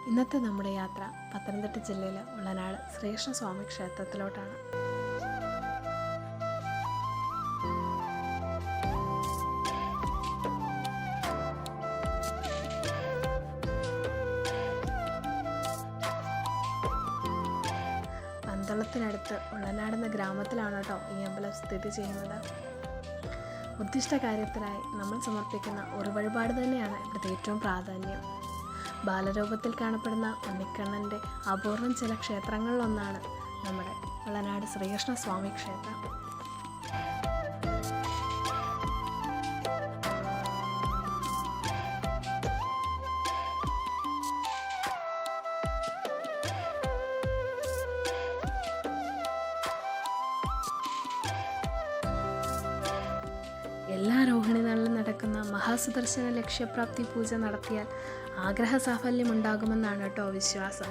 ഇന്നത്തെ നമ്മുടെ യാത്ര പത്തനംതിട്ട ജില്ലയിലെ ഉള്ളനാട് ശ്രീകൃഷ്ണസ്വാമി ക്ഷേത്രത്തിലോട്ടാണ്. പന്തളത്തിനടുത്ത് ഉള്ളനാടെന്ന ഗ്രാമത്തിലാണ് കേട്ടോ ഈ അമ്പലം സ്ഥിതി ചെയ്യുന്നത്. ഉദ്ദിഷ്ട കാര്യത്തിനായി നമ്മൾ സമർപ്പിക്കുന്ന ഒരു വഴിപാട് തന്നെയാണ് ഇവിടുത്തെ ഏറ്റവും പ്രാധാന്യം. ബാലരൂപത്തിൽ കാണപ്പെടുന്ന ഉണ്ണിക്കണ്ണൻ്റെ അപൂർവം ചില ക്ഷേത്രങ്ങളിലൊന്നാണ് നമ്മുടെ ഉള്ളനാട് ശ്രീകൃഷ്ണസ്വാമി ക്ഷേത്രം. എല്ലാ രോഹിണി നാളിലും നടക്കുന്ന മഹാസുദർശന ലക്ഷ്യപ്രാപ്തി പൂജ നടത്തിയാൽ ആഗ്രഹ സാഫല്യം ഉണ്ടാകുമെന്നാണ് കേട്ടോ വിശ്വാസം.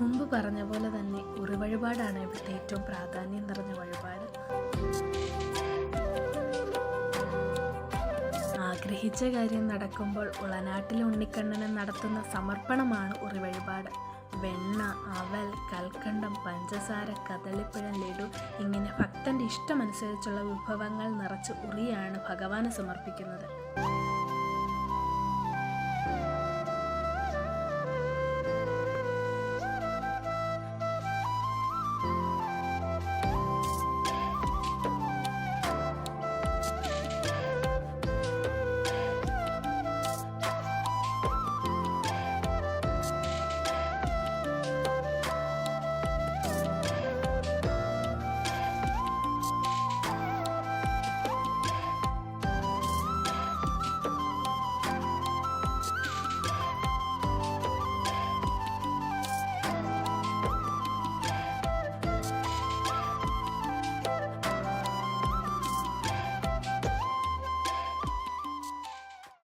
മുമ്പ് പറഞ്ഞ പോലെ തന്നെ ഒരു വഴിപാടാണ് ഇവിടുത്തെ ഏറ്റവും പ്രാധാന്യം നിറഞ്ഞ വഴിപാട്. ആഗ്രഹിച്ച കാര്യം നടക്കുമ്പോൾ ഉളനാട്ടിലെ ഉണ്ണിക്കണ്ണന് നടത്തുന്ന സമർപ്പണമാണ് ഉറി വഴിപാട്. വെണ്ണ, അവൽ, കൽക്കണ്ടം, പഞ്ചസാര, കദളിപ്പഴം, ലഡു ഇങ്ങനെ ഭക്തൻ്റെ ഇഷ്ടമനുസരിച്ചുള്ള വിഭവങ്ങൾ നിറച്ച് ഉറിയാണ് ഭഗവാന് സമർപ്പിക്കുന്നത്.